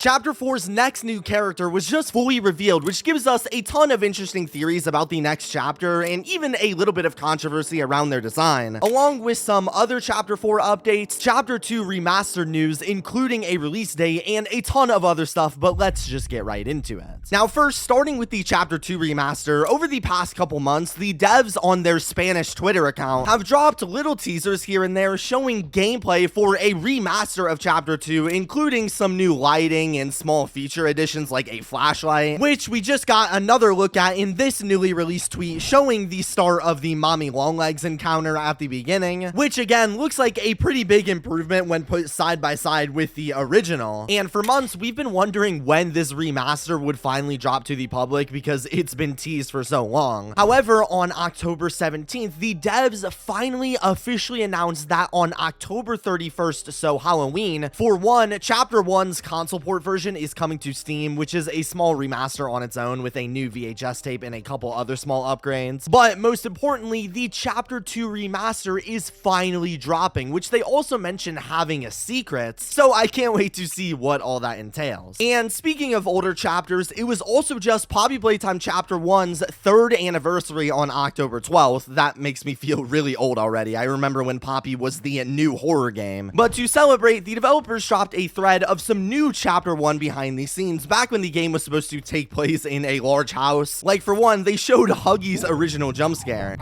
Chapter 4's next new character was just fully revealed, which gives us a ton of interesting theories about the next chapter and even a little bit of controversy around their design, along with some other Chapter 4 updates, Chapter 2 remastered news, including a release date, and a ton of other stuff, but let's just get right into it. Now first, starting with the Chapter 2 remaster, over the past couple months, the devs on their Spanish Twitter account have dropped little teasers here and there showing gameplay for a remaster of Chapter 2, including some new lighting and small feature additions like a flashlight, which we just got another look at in this newly released tweet showing the start of the Mommy Longlegs encounter at the beginning, which again looks like a pretty big improvement when put side by side with the original. And for months we've been wondering when this remaster would finally drop to the public because it's been teased for so long. However, on October 17th, the devs finally officially announced that on October 31st, so Halloween, for one, Chapter 1's console port version is coming to Steam, which is a small remaster on its own with a new VHS tape and a couple other small upgrades. But most importantly, the Chapter 2 remaster is finally dropping, which they also mentioned having a secret, so I can't wait to see what all that entails. And speaking of older chapters, it was also just Poppy Playtime Chapter 1's 3rd anniversary on October 12th. That makes me feel really old already. I remember when Poppy was the new horror game. But to celebrate, the developers dropped a thread of some new Chapter 1 behind the scenes back when the game was supposed to take place in a large house. Like for one, they showed Huggy's original jump scare.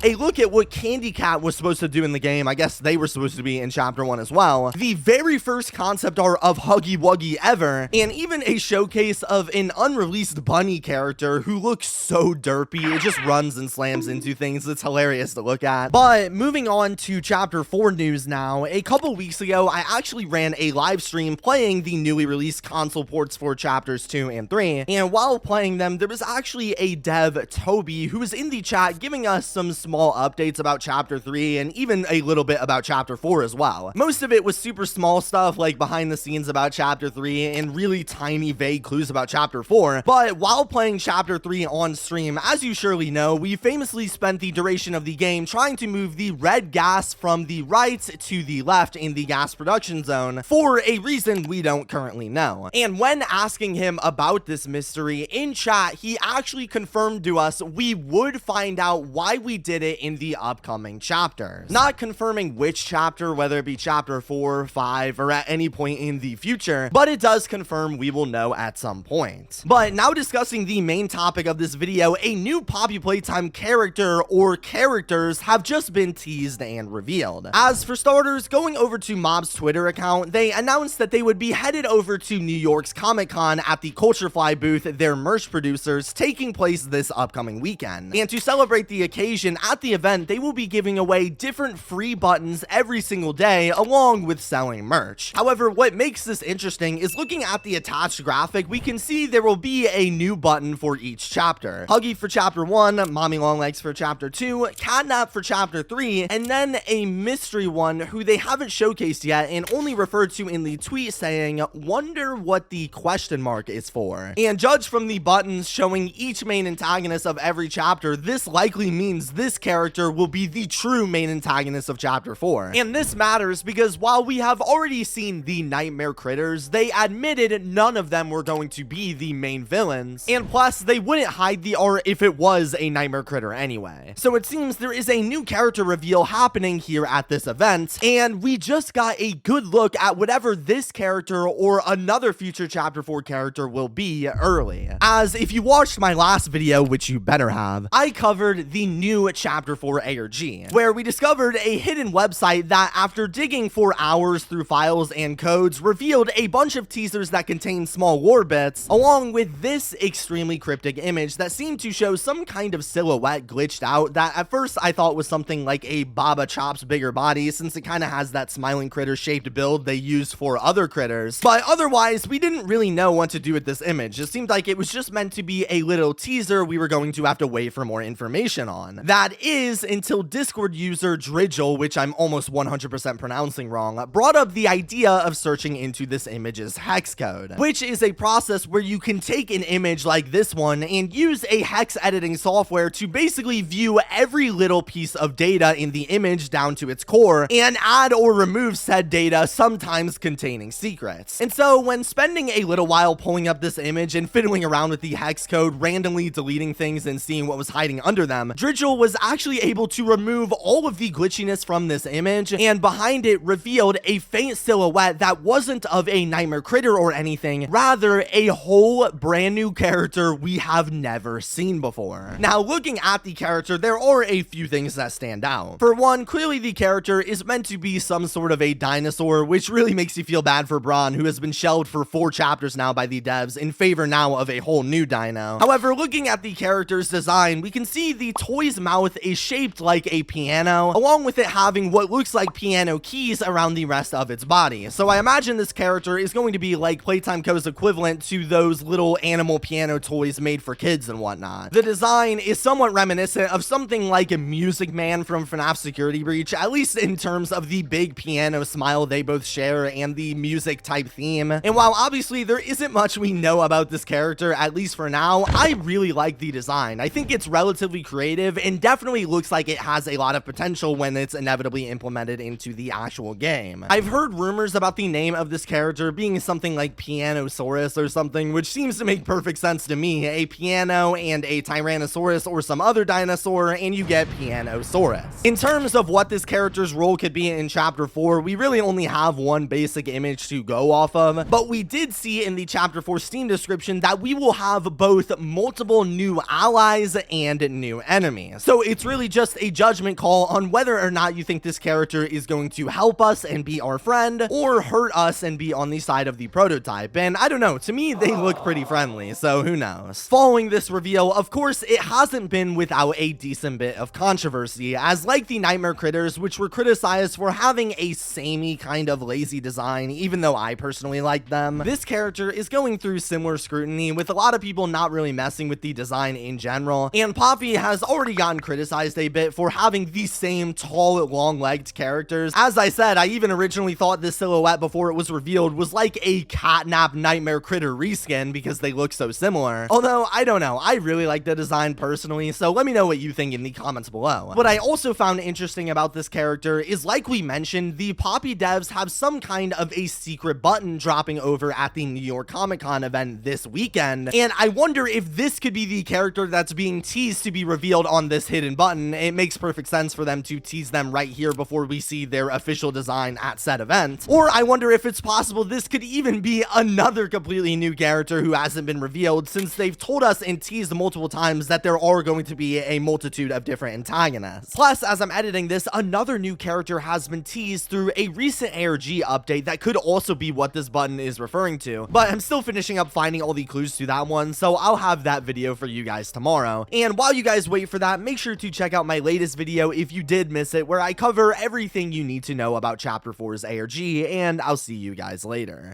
A look at what Candy Cat was supposed to do in the game. I guess they were supposed to be in Chapter 1 as well. The very first concept art of Huggy Wuggy ever, and even a showcase of an unreleased bunny character who looks so derpy. It just runs and slams into things. It's hilarious to look at. But moving on to Chapter 4 news now, a couple weeks ago, I actually ran a live stream playing the newly released console ports for Chapters 2 and 3, and while playing them, there was actually a dev, Toby, who was in the chat giving us some small updates about Chapter 3 and even a little bit about Chapter 4 as well. Most of it was super small stuff like behind the scenes about Chapter 3 and really tiny vague clues about Chapter 4, but while playing Chapter 3 on stream, as you surely know, we famously spent the duration of the game trying to move the red gas from the right to the left in the gas production zone for a reason we don't currently know. And when asking him about this mystery in chat, he actually confirmed to us we would find out why we did it in the upcoming chapters. Not confirming which chapter, whether it be Chapter 4, 5, or at any point in the future, but it does confirm we will know at some point. But now discussing the main topic of this video, a new Poppy Playtime character or characters have just been teased and revealed. As for starters, going over to Mob's Twitter account, they announced that they would be headed over to New York's Comic-Con at the Culturefly booth, their merch producers, taking place this upcoming weekend. And to celebrate the occasion, at the event, they will be giving away different free buttons every single day along with selling merch. However, what makes this interesting is looking at the attached graphic, we can see there will be a new button for each chapter. Huggy for Chapter 1, Mommy Longlegs for Chapter 2, Catnap for Chapter 3, and then a mystery one who they haven't showcased yet and only referred to in the tweet saying, "Wonder what the question mark is for." And judge from the buttons showing each main antagonist of every chapter, this likely means this character will be the true main antagonist of Chapter 4. And this matters because while we have already seen the nightmare critters, they admitted none of them were going to be the main villains, and plus they wouldn't hide the art if it was a nightmare critter anyway. So it seems there is a new character reveal happening here at this event, and we just got a good look at whatever this character or another future Chapter 4 character will be early. As if you watched my last video, which you better have, I covered the new Chapter 4 ARG, where we discovered a hidden website that, after digging for hours through files and codes, revealed a bunch of teasers that contain small lore bits, along with this extremely cryptic image that seemed to show some kind of silhouette glitched out that at first I thought was something like a Baba Chop's bigger body, since it kind of has that smiling critter shaped build they used for other critters. But otherwise, we didn't really know what to do with this image. It seemed like it was just meant to be a little teaser we were going to have to wait for more information on. That that is until Discord user Dridgel, which I'm almost 100% pronouncing wrong, brought up the idea of searching into this image's hex code, which is a process where you can take an image like this one and use a hex editing software to basically view every little piece of data in the image down to its core and add or remove said data, sometimes containing secrets. And so when spending a little while pulling up this image and fiddling around with the hex code, randomly deleting things and seeing what was hiding under them, Dridgel was actually able to remove all of the glitchiness from this image, and behind it revealed a faint silhouette that wasn't of a nightmare critter or anything, rather a whole brand new character we have never seen before. Now, looking at the character, there are a few things that stand out. For one, clearly the character is meant to be some sort of a dinosaur, which really makes you feel bad for Braun, who has been shelved for 4 chapters now by the devs in favor now of a whole new dino. However, looking at the character's design, we can see the toy's mouth is shaped like a piano, along with it having what looks like piano keys around the rest of its body. So I imagine this character is going to be like Playtime Co's equivalent to those little animal piano toys made for kids and whatnot. The design is somewhat reminiscent of something like a Music Man from FNAF Security Breach, at least in terms of the big piano smile they both share and the music type theme. And while obviously there isn't much we know about this character, at least for now, I really like the design. I think it's relatively creative and definitely looks like it has a lot of potential when it's inevitably implemented into the actual game. I've heard rumors about the name of this character being something like Pianosaurus or something, which seems to make perfect sense to me. A piano and a Tyrannosaurus or some other dinosaur, and you get Pianosaurus. In terms of what this character's role could be in Chapter 4, we really only have one basic image to go off of, but we did see in the Chapter 4 Steam description that we will have both multiple new allies and new enemies. So it's really just a judgment call on whether or not you think this character is going to help us and be our friend, or hurt us and be on the side of the prototype. And I don't know, to me they look pretty friendly, so who knows. Following this reveal, of course, it hasn't been without a decent bit of controversy, as like the Nightmare Critters, which were criticized for having a samey kind of lazy design, even though I personally like them, this character is going through similar scrutiny, with a lot of people not really messing with the design in general, and Poppy has already gotten criticized a bit for having the same tall, long-legged characters. As I said, I even originally thought this silhouette before it was revealed was like a Catnap Nightmare Critter reskin because they look so similar. Although, I don't know, I really like the design personally, so let me know what you think in the comments below. What I also found interesting about this character is, like we mentioned, the Poppy devs have some kind of a secret button dropping over at the New York Comic-Con event this weekend, and I wonder if this could be the character that's being teased to be revealed on this hidden button. It makes perfect sense for them to tease them right here before we see their official design at said event. Or I wonder if it's possible this could even be another completely new character who hasn't been revealed, since they've told us and teased multiple times that there are going to be a multitude of different antagonists. Plus, as I'm editing this, another new character has been teased through a recent ARG update that could also be what this button is referring to, but I'm still finishing up finding all the clues to that one, so I'll have that video for you guys tomorrow. And while you guys wait for that, make sure to check out my latest video if you did miss it, where I cover everything you need to know about Chapter 4's ARG, and I'll see you guys later.